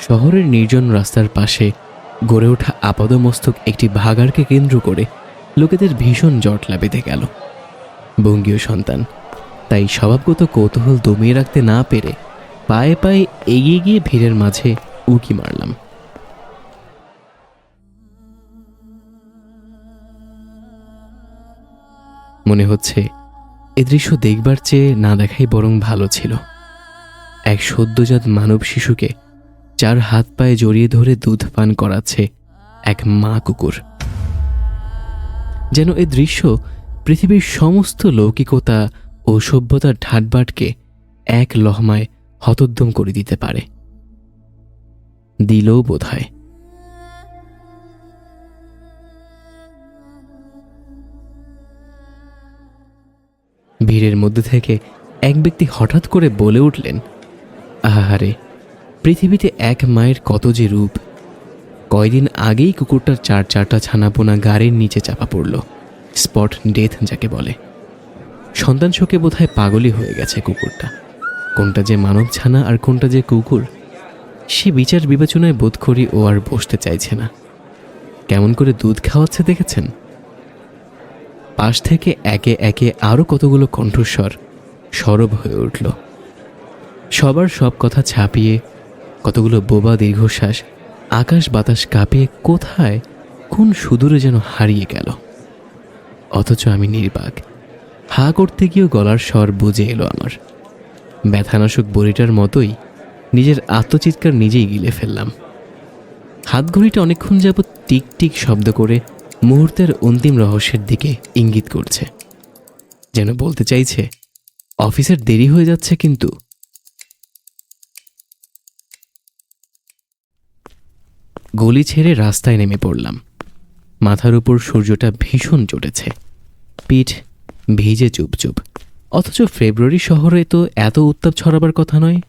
শহরের নির্জন রাস্তার পাশে গড়ে ওঠা আপাদমস্তক একটি ভাগাড়কে কেন্দ্র করে লোকেদের ভীষণ জটলা বেঁধে গেল। বঙ্গীয় সন্তান, তাই স্বভাবগত কৌতূহল দমিয়ে রাখতে না পেরে পায়ে পায়ে এগিয়ে গিয়ে ভিড়ের মাঝে উঁকি মারলাম। মনে হচ্ছে এ দৃশ্য দেখবার চেয়ে না দেখাই বরং ভালো ছিল। এক সদ্যজাত মানব শিশুকে যার হাত পায়ে জড়িয়ে ধরে দুধ পান করাচ্ছে এক মা কুকুর। যেন এ দৃশ্য পৃথিবীর সমস্ত লৌকিকতা ও সভ্যতার ঠাটবাটকে এক লহমায় হতোদ্যম করে দিতে পারে। দিলও বোধ হয়। ভিড়ের মধ্যে থেকে এক ব্যক্তি হঠাৎ করে বলে উঠলেন, আহারে, পৃথিবীতে এক মায়ের কত যে রূপ। কয়দিন আগেই কুকুরটার চারটা ছানাপোনা গাড়ির নিচে চাপা পড়ল, স্পট ডেথ যাকে বলে। সন্তান শোকে বোধহয় পাগলই হয়ে গেছে কুকুরটা। কোনটা যে মানব ছানা আর কোনটা যে কুকুর, সে বিচার বিবেচনায় বোধ করি ও আর বসতে চাইছে না। কেমন করে দুধ খাওয়াচ্ছে দেখেছেন? পাশ থেকে একে একে আরও কতগুলো কণ্ঠস্বর সরব হয়ে উঠল। সবার সব কথা ছাপিয়ে কতগুলো বোবা দীর্ঘশ্বাস আকাশ বাতাস কাঁপিয়ে কোথায় কোন সুদূরে যেন হারিয়ে গেল। অথচ আমি নির্বাক, হা করতে গিয়েও গলার স্বর বুঝে এলো আমার। ব্যথানাশক বড়িটার মতোই নিজের আত্মচিৎকার নিজেই গিলে ফেললাম। হাতঘড়িটা অনেকক্ষণ যাবৎ টিক টিক শব্দ করে মুহূর্তের অন্তিম রহস্যের দিকে ইঙ্গিত করছে, যেন বলতে চাইছে অফিসের দেরি হয়ে যাচ্ছে। কিন্তু গলি ছেড়ে রাস্তায় নেমে পড়লাম। মাথার উপর সূর্যটা ভীষণ চটেছে, পিঠ ভিজে চুপচুপ। অথচ ফেব্রুয়ারি শহরে তো এত উত্তাপ ছড়াবার কথা নয়।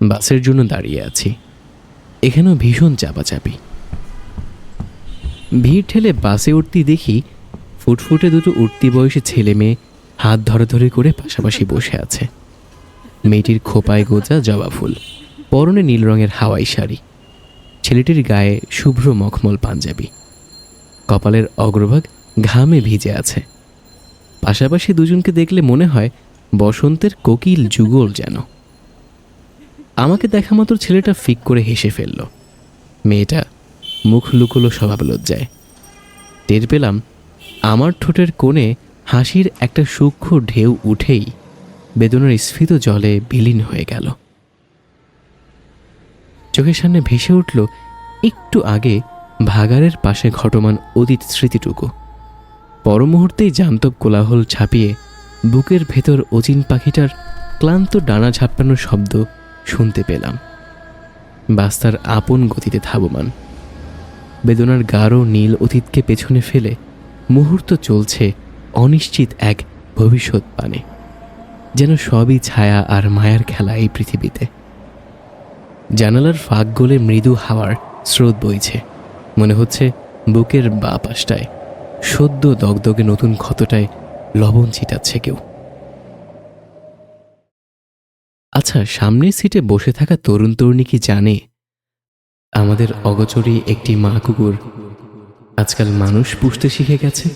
বাসের জন্য দাঁড়িয়ে আছি। এখানেও ভীষণ চাপাচাপি। ভিড় ঠেলে বাসে উঠতে দেখি ফুটফুটে দুটো উঠতি বয়সী ছেলে মেয়ে হাত ধরাধরি করে পাশাপাশি বসে আছে। মেয়েটির খোপায় গোজা জবা ফুল, পরনে নীল রঙের হাওয়াই শাড়ি। ছেলেটির গায়ে শুভ্র মখমল পাঞ্জাবি, কপালের অগ্রভাগ ঘামে ভিজে আছে। পাশাপাশি দুজনকে দেখলে মনে হয় বসন্তের কোকিল যুগল যেন। আমাকে দেখা মাত্র ছেলেটা ফিক করে হেসে ফেলল। মেয়েটা মুখ লুকোলো স্বভাব লজ্জায়। টের পেলাম আমার ঠোঁটের কোণে হাসির একটা সূক্ষ্ম ঢেউ উঠেই বেদনার স্ফীত জলে বিলীন হয়ে গেল। চোখের সামনে ভেসে উঠল একটু আগে ভাগাড়ের পাশে ঘটমান অতীত স্মৃতিটুকু। পর মুহূর্তেই জান্তব কোলাহল ছাপিয়ে বুকের ভেতর অচিন পাখিটার ক্লান্ত ডানা ঝাপটানোর শব্দ শুনতে পেলাম। বাস্তার আপন গতিতে ধাবমান। বেদনার গাঢ় নীল অতীতকে পেছনে ফেলে মুহূর্ত চলছে অনিশ্চিত এক ভবিষ্যৎ পানে। যেন সবই ছায়া আর মায়ার খেলা এই পৃথিবীতে। জানালার ফাঁক গলে মৃদু হাওয়ার স্রোত বইছে। মনে হচ্ছে বুকের বাঁ পাশটায় সদ্য দগদগে নতুন ক্ষতটায় লবণ ছিটাচ্ছে কেউ। আচ্ছা, সামনের সিটে বসে থাকা তরুণ তরুণী কি জানে আমাদের অগোচরে একটি মা কুকুর আজকাল মানুষ পুষতে শিখে গেছে?